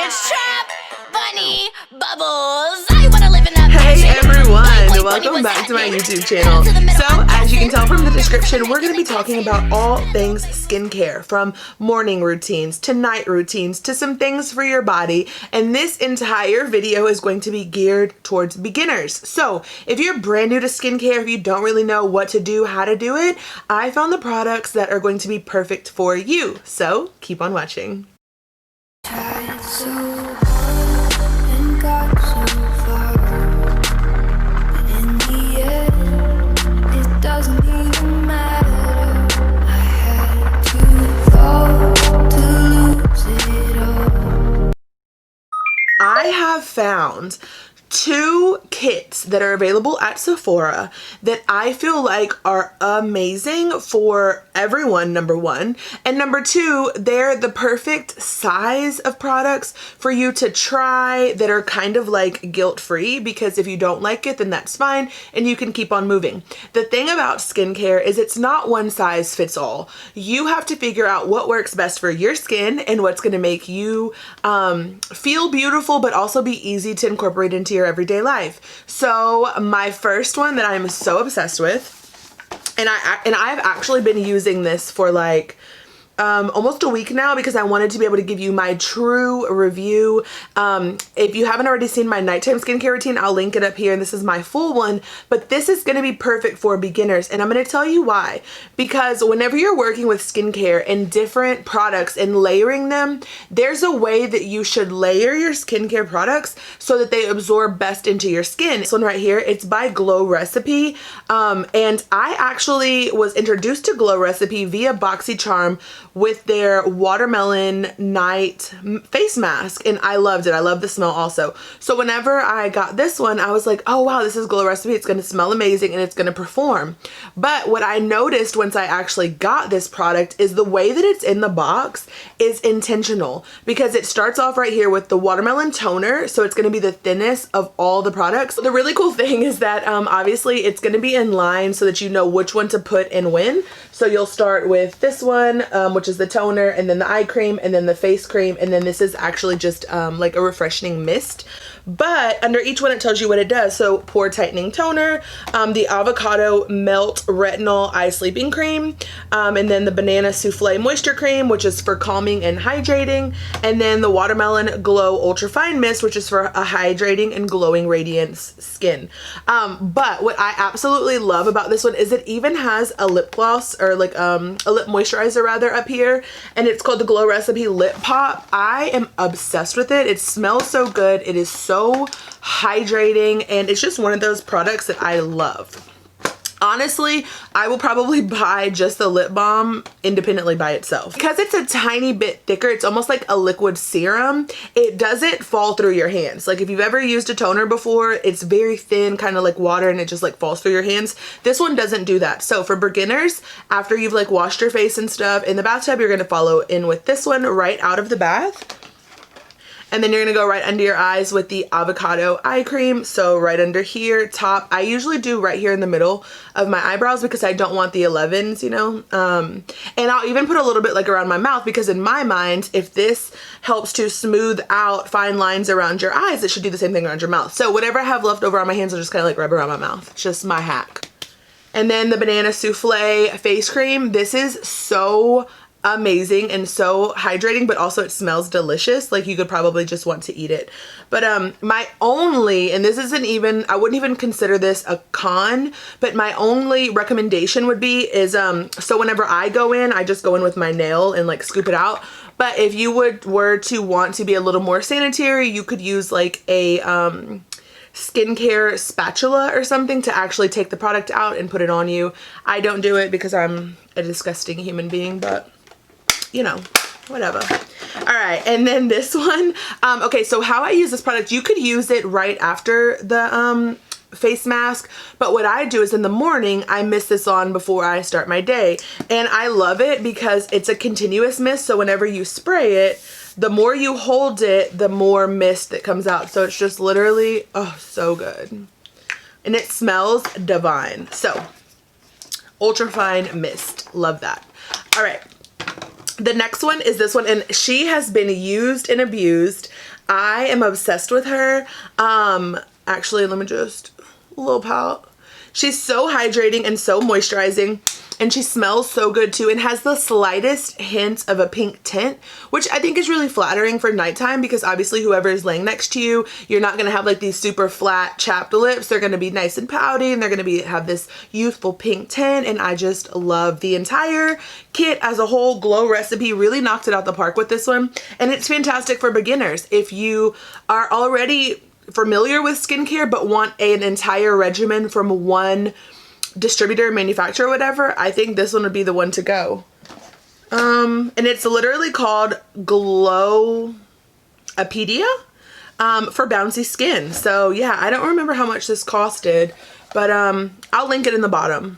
It's Trap Bunny Bubbles. I wanna live in that Hey mansion. everyone, welcome back to my YouTube channel. So as you can tell from the description, we're going to be talking about all things skincare, from morning routines to night routines to some things for your body. And this entire video is going to be geared towards beginners. So if you're brand new to skincare, if you don't really know what to do, how to do it, I found the products that are going to be perfect for you. So keep on watching. Tried so hard and got so far, but in the end, it doesn't even matter. I had to fall to lose it all. I have found 2 kits that are available at Sephora that I feel like are amazing for everyone, number one. And number two, they're the perfect size of products for you to try that are kind of like guilt-free, because if you don't like it, then that's fine and you can keep on moving. The thing about skincare is it's not one size fits all. You have to figure out what works best for your skin and what's going to make you feel beautiful, but also be easy to incorporate into your everyday life. So my first one that I'm so obsessed with, and I've actually been using this for like almost a week now, because I wanted to be able to give you my true review. If you haven't already seen my nighttime skincare routine, I'll link it up here, and this is my full one, but this is going to be perfect for beginners, and I'm going to tell you why. Because whenever you're working with skincare and different products and layering them, there's a way that you should layer your skincare products so that they absorb best into your skin. This one right here, it's by Glow Recipe, and I actually was introduced to Glow Recipe via BoxyCharm with their watermelon night face mask, and I loved it. I love the smell also. So whenever I got this one, I was like, oh wow, this is Glow Recipe. It's going to smell amazing and it's going to perform. But what I noticed once I actually got this product is the way that it's in the box is intentional, because it starts off right here with the watermelon toner. So it's going to be the thinnest of all the products. The really cool thing is that obviously it's going to be in line so that you know which one to put in when. So you'll start with this one, which is the toner, and then the eye cream, and then the face cream, and then this is actually just like a refreshing mist. But under each one it tells you what it does. So pore tightening toner, the avocado melt retinol eye sleeping cream, and then the banana souffle moisture cream, which is for calming and hydrating, and then the watermelon glow ultra fine mist, which is for a hydrating and glowing radiance skin. But what I absolutely love about this one is it even has a lip gloss, or like a lip moisturizer rather, up here, and it's called the Glow Recipe Lip Pop. I am obsessed with it. It smells so good. It is so hydrating, and it's just one of those products that I love. Honestly, I will probably buy just the lip balm independently by itself. Because it's a tiny bit thicker, it's almost like a liquid serum, it doesn't fall through your hands. Like if you've ever used a toner before, it's very thin, kind of like water, and it just like falls through your hands. This one doesn't do that. So for beginners, after you've like washed your face and stuff in the bathtub, you're going to follow in with this one right out of the bath. And then you're going to go right under your eyes with the avocado eye cream. So right under here, top. I usually do right here in the middle of my eyebrows because I don't want the 11s, you know. And I'll even put a little bit like around my mouth, because in my mind, if this helps to smooth out fine lines around your eyes, it should do the same thing around your mouth. So whatever I have left over on my hands, I'll just kind of like rub around my mouth. It's just my hack. And then the banana souffle face cream. This is so amazing and so hydrating, but also it smells delicious. Like you could probably just want to eat it. But my only, and this isn't even, I wouldn't even consider this a con, but my only recommendation would be is so whenever I go in, I just go in with my nail and like scoop it out. But if you were to want to be a little more sanitary, you could use like a skincare spatula or something to actually take the product out and put it on you. I don't do it because I'm a disgusting human being, but you know, whatever. All right, and then this one, okay, so how I use this product, you could use it right after the face mask, but what I do is in the morning, I mist this on before I start my day, and I love it because it's a continuous mist, so whenever you spray it, the more you hold it, the more mist that comes out, so it's just literally, oh, so good. And it smells divine. So, ultra fine mist, love that. All right. The next one is this one, and she has been used and abused I am obsessed with her. Actually, let me just, a little pout. She's so hydrating and so moisturizing, and she smells so good too, and has the slightest hint of a pink tint, which I think is really flattering for nighttime, because obviously whoever is laying next to you, you're not going to have like these super flat chapped lips. They're going to be nice and pouty, and they're going to have this youthful pink tint, and I just love the entire kit as a whole. Glow Recipe really knocked it out the park with this one, and it's fantastic for beginners. If you are already familiar with skincare but want an entire regimen from one distributor, manufacturer, whatever, I think this one would be the one to go. And it's literally called Glow Apedia for bouncy skin. So yeah, I don't remember how much this costed, but I'll link it in the bottom.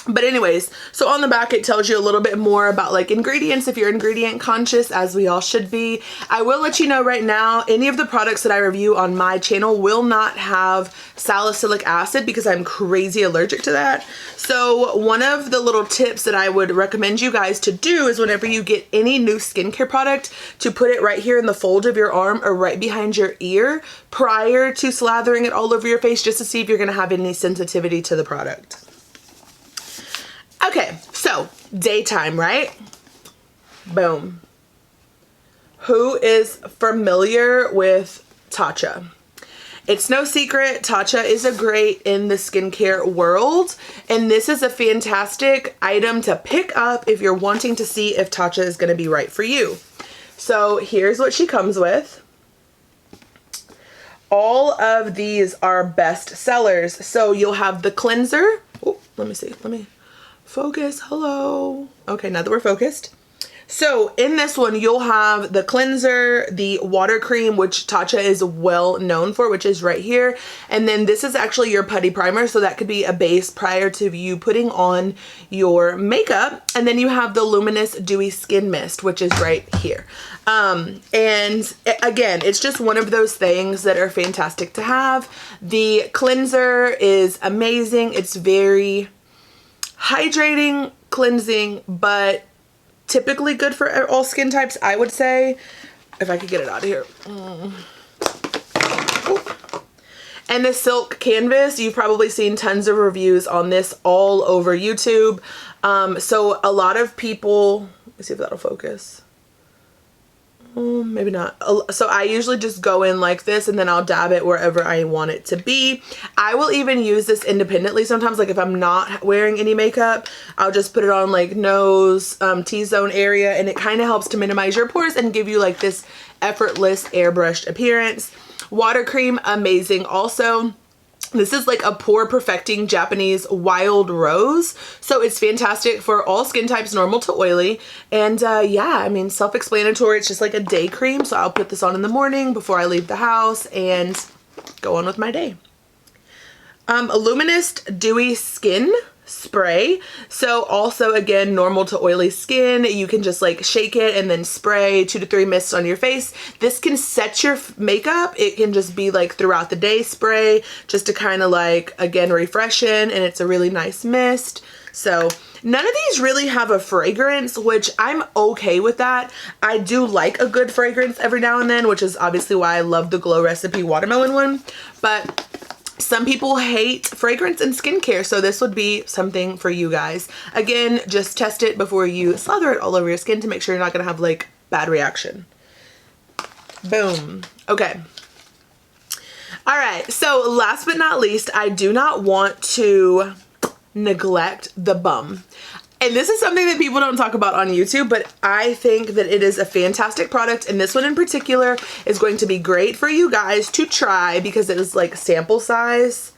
But anyways, so on the back it tells you a little bit more about like ingredients if you're ingredient conscious, as we all should be. I will let you know right now, any of the products that I review on my channel will not have salicylic acid because I'm crazy allergic to that. So one of the little tips that I would recommend you guys to do is whenever you get any new skincare product, to put it right here in the fold of your arm or right behind your ear prior to slathering it all over your face, just to see if you're going to have any sensitivity to the product. Okay, so daytime, right? Boom. Who is familiar with Tatcha? It's no secret, Tatcha is a great in the skincare world, and this is a fantastic item to pick up if you're wanting to see if Tatcha is going to be right for you. So here's what she comes with. All of these are best sellers. So you'll have the cleanser. Oh, let me see. Let me focus. Hello. Okay, now that we're focused. So in this one, you'll have the cleanser, the water cream, which Tatcha is well known for, which is right here. And then this is actually your putty primer. So that could be a base prior to you putting on your makeup. And then you have the Luminous Dewy Skin Mist, which is right here. And again, it's just one of those things that are fantastic to have. The cleanser is amazing. It's very hydrating, cleansing, but typically good for all skin types, I would say. If I could get it out of here. And the silk canvas, you've probably seen tons of reviews on this all over YouTube. So a lot of people, let's see if that'll focus. Maybe not. So I usually just go in like this, and then I'll dab it wherever I want it to be. I will even use this independently sometimes, like if I'm not wearing any makeup, I'll just put it on like nose, T-zone area, and it kind of helps to minimize your pores and give you like this effortless airbrushed appearance. Water cream, amazing also. This is like a pore perfecting Japanese wild rose. So it's fantastic for all skin types, normal to oily. And yeah, I mean, self-explanatory. It's just like a day cream. So I'll put this on in the morning before I leave the house and go on with my day. Luminous Dewy Skin Spray. So also again, normal to oily skin, you can just like shake it and then spray 2 to 3 mists on your face. This can set your makeup. It can just be like throughout the day spray, just to kind of like, again, refreshen, and it's a really nice mist. So none of these really have a fragrance, which I'm okay with that. I do like a good fragrance every now and then, which is obviously why I love the Glow Recipe watermelon one. But some people hate fragrance in skincare, so this would be something for you guys. Again, just test it before you slather it all over your skin to make sure you're not gonna have like bad reaction. Boom. Okay. All right, so last but not least, I do not want to neglect the bum. And this is something that people don't talk about on YouTube, but I think that it is a fantastic product. And this one in particular is going to be great for you guys to try because it is like sample size.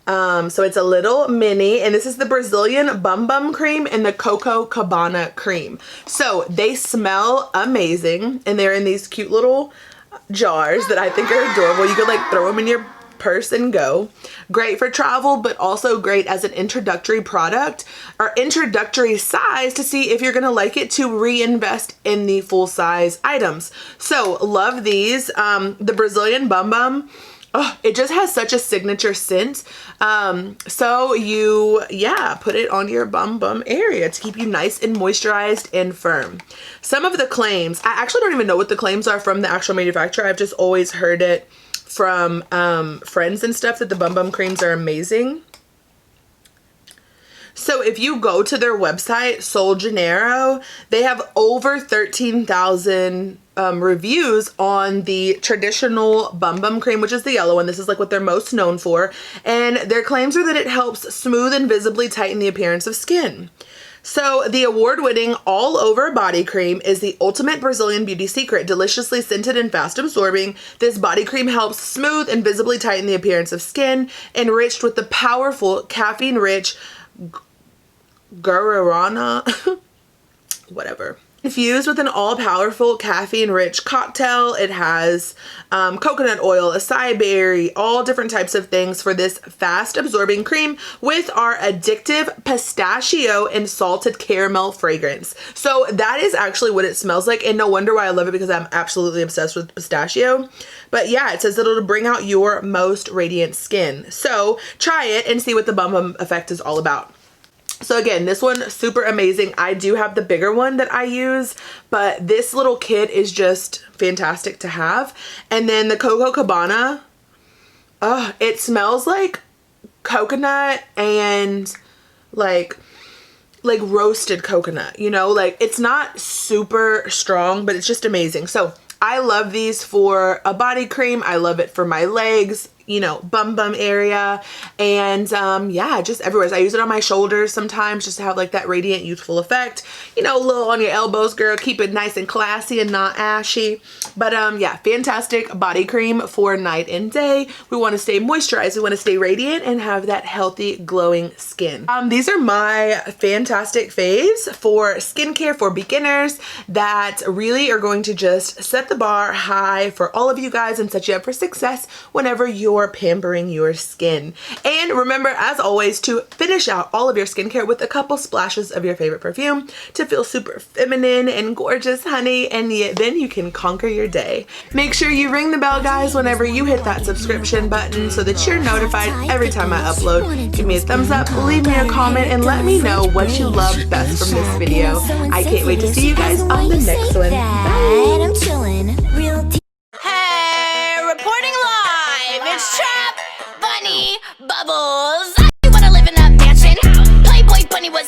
So it's a little mini, and this is the Brazilian Bum Bum Cream and the Coco Cabana Cream. So they smell amazing, and they're in these cute little jars that I think are adorable. You could like throw them in your purse and go. Great for travel, but also great as an introductory product or introductory size to see if you're gonna like it to reinvest in the full size items. So love these. The Brazilian Bum Bum Oh, it just has such a signature scent. So you, put it on your bum area to keep you nice and moisturized and firm. Some of the claims, I actually don't even know what the claims are from the actual manufacturer. I've just always heard it from friends and stuff that the bum creams are amazing. So if you go to their website, Sol Gennaro, they have over 13,000 reviews on the traditional bum cream, which is the yellow one. This is like what they're most known for. And their claims are that it helps smooth and visibly tighten the appearance of skin. So the award-winning all-over body cream is the ultimate Brazilian beauty secret. Deliciously scented and fast absorbing, this body cream helps smooth and visibly tighten the appearance of skin, enriched with the powerful caffeine-rich guarana, whatever. Infused with an all-powerful caffeine-rich cocktail. It has coconut oil, acai berry, all different types of things for this fast-absorbing cream with our addictive pistachio and salted caramel fragrance. So that is actually what it smells like, and no wonder why I love it, because I'm absolutely obsessed with pistachio. But yeah, it says that it'll bring out your most radiant skin. So try it and see what the bum effect is all about. So again, this one, super amazing. I do have the bigger one that I use, but this little kit is just fantastic to have. And then the Coco Cabana, it smells like coconut and like roasted coconut, you know, like it's not super strong, but it's just amazing. So I love these for a body cream. I love it for my legs, you know, bum area, and yeah, just everywhere. So I use it on my shoulders sometimes just to have like that radiant youthful effect, you know, a little on your elbows, girl. Keep it nice and classy and not ashy. But yeah, fantastic body cream for night and day. We want to stay moisturized, we want to stay radiant and have that healthy glowing skin. These are my fantastic faves for skincare for beginners that really are going to just set the bar high for all of you guys and set you up for success whenever you're pampering your skin. And remember, as always, to finish out all of your skincare with a couple splashes of your favorite perfume to feel super feminine and gorgeous, honey, and then you can conquer your day. Make sure you ring the bell, guys, whenever you hit that subscription button so that you're notified every time I upload. Give me a thumbs up, leave me a comment, and let me know what you loved best from this video. I can't wait to see you guys on the next one. Bye! Hey, reporting live. It's Trap Bunny Bubbles. You wanna live in a mansion? Playboy Bunny was